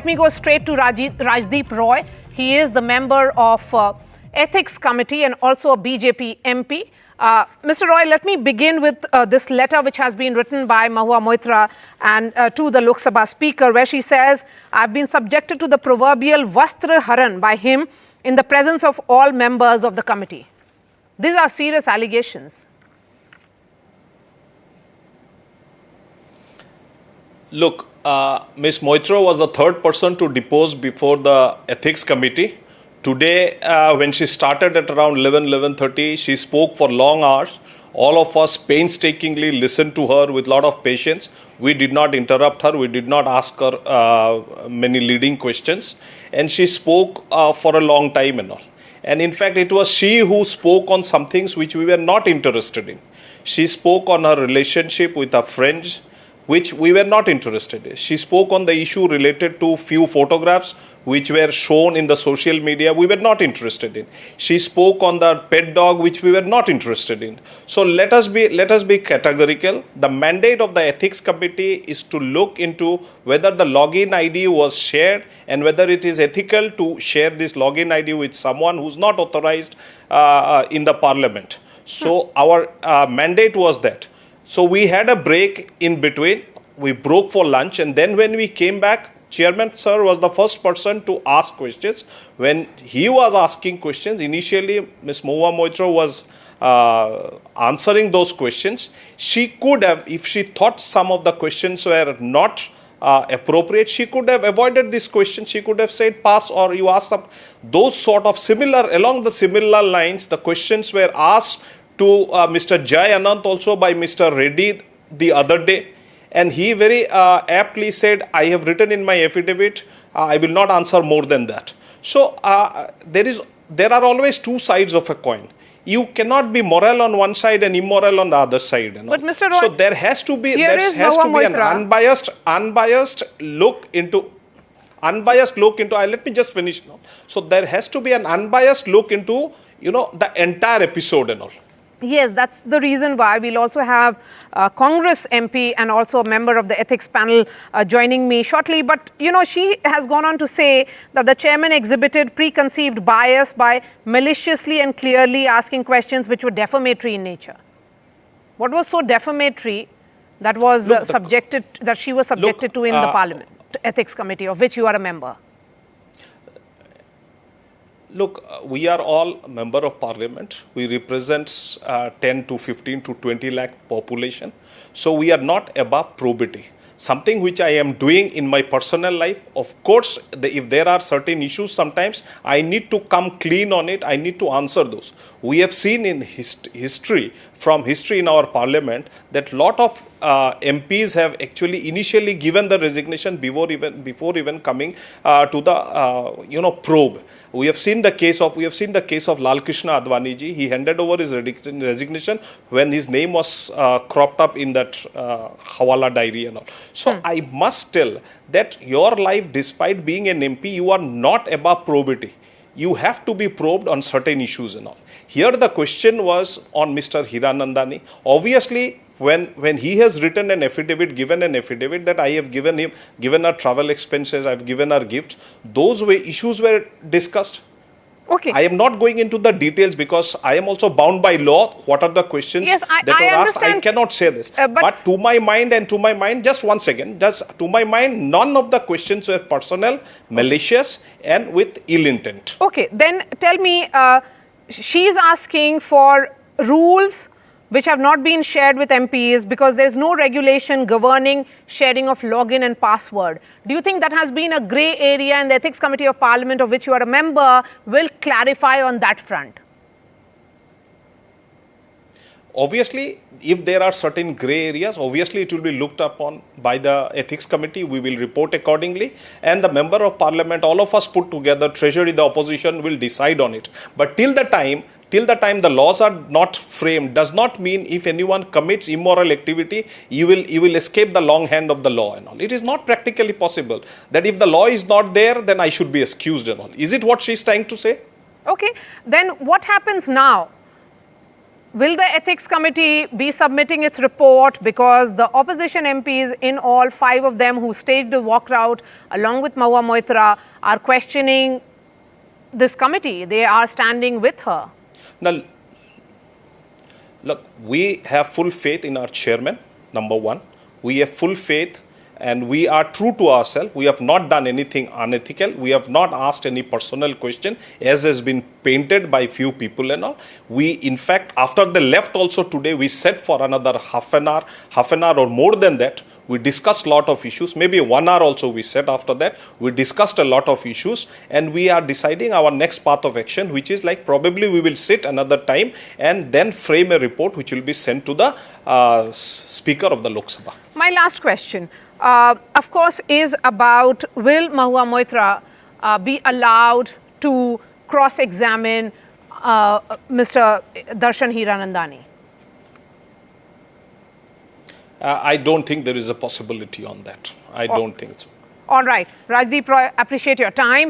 Let me go straight to Rajdeep Roy. He is the member of Ethics Committee and also a BJP MP. Mr. Roy, let me begin with this letter which has been written by Mahua Moitra and to the Lok Sabha Speaker, where she says, I've been subjected to the proverbial Vastra Haran by him in the presence of all members of the committee. These are serious allegations. Look, Ms. Moitra was the third person to depose before the Ethics Committee. Today, when she started at around 11:30, she spoke for long hours. All of us painstakingly listened to her with a lot of patience. We did not interrupt her. We did not ask her many leading questions. And she spoke for a long time and all. And in fact, it was she who spoke on some things which we were not interested in. She spoke on her relationship with her friends, which we were not interested in. She spoke on the issue related to few photographs which were shown in the social media, we were not interested in. She spoke on the pet dog, which we were not interested in. So let us be categorical. The mandate of the Ethics Committee is to look into whether the login ID was shared and whether it is ethical to share this login ID with someone who's not authorized in the parliament. So our mandate was that. So we had a break in between. We broke for lunch, and then when we came back, Chairman sir was the first person to ask questions. When he was asking questions, initially Ms. Mahua Moitra was answering those questions. She could have, if she thought some of the questions were not appropriate, she could have avoided this question. She could have said pass, or you ask some. Those sort of similar, along the similar lines, the questions were asked to Mr. Jai Anant also by Mr. Reddy the other day. And he very aptly said, I have written in my affidavit, I will not answer more than that. So there are always two sides of a coin. You cannot be moral on one side and immoral on the other side. You know? But Mr. Roy, so there has to be an unbiased look into. Let me just finish now. So there has to be an unbiased look into, the entire episode and all. Yes, that's the reason why we'll also have Congress MP and also a member of the ethics panel joining me shortly. But, she has gone on to say that the chairman exhibited preconceived bias by maliciously and clearly asking questions which were defamatory in nature. What was so defamatory that was she was subjected to in the Parliament Ethics Committee, of which you are a member? Look, we are all member of parliament. We represent 10 to 15 to 20 lakh population. So we are not above probity. Something which I am doing in my personal life, of course, if there are certain issues, sometimes I need to come clean on it. I need to answer those. We have seen in history in our parliament, that lot of MPs have actually initially given the resignation before even coming to the probe. We have seen the case of Lal Krishna Advani ji. He handed over his resignation when his name was cropped up in that Hawala diary and all. So I must tell that your life, despite being an MP, you are not above probity. You have to be probed on certain issues and all. Here the question was on Mr. Hiranandani. Obviously, when he has written an affidavit, given an affidavit that I have given her travel expenses, I have given her gifts, those issues were discussed. Okay. I am not going into the details because I am also bound by law. What are the questions that were asked? I cannot say this. But to my mind, just one second, to my mind, none of the questions were personal, malicious, and with ill intent. Okay, then tell me, she is asking for rules which have not been shared with MPs because there is no regulation governing sharing of login and password. Do you think that has been a grey area, and the Ethics Committee of Parliament, of which you are a member, will clarify on that front? Obviously, if there are certain grey areas, obviously it will be looked upon by the Ethics Committee. We will report accordingly. And the Member of Parliament, all of us put together, Treasury, the opposition, will decide on it. But till the time the laws are not framed, does not mean if anyone commits immoral activity, you will escape the long hand of the law and all. It is not practically possible that if the law is not there, then I should be excused and all. Is it what she is trying to say? Okay, then what happens now? Will the Ethics Committee be submitting its report, because the opposition MPs, in all 5 of them who staged the walkout along with Mahua Moitra, are questioning this committee? They are standing with her. Now, look, we have full faith in our chairman, number one. We have full faith and we are true to ourselves. We have not done anything unethical. We have not asked any personal question, as has been painted by few people and all. We, in fact, after they left also today, we sat for another half an hour or more than that. We discussed a lot of issues, maybe 1 hour also we sat after that. We discussed a lot of issues and we are deciding our next path of action, which is like probably we will sit another time and then frame a report which will be sent to the Speaker of the Lok Sabha. My last question, of course, is about, will Mahua Moitra be allowed to cross-examine Mr. Darshan Hiranandani? I don't think there is a possibility on that. I don't think so. All right. Rajdeep Roy, appreciate your time.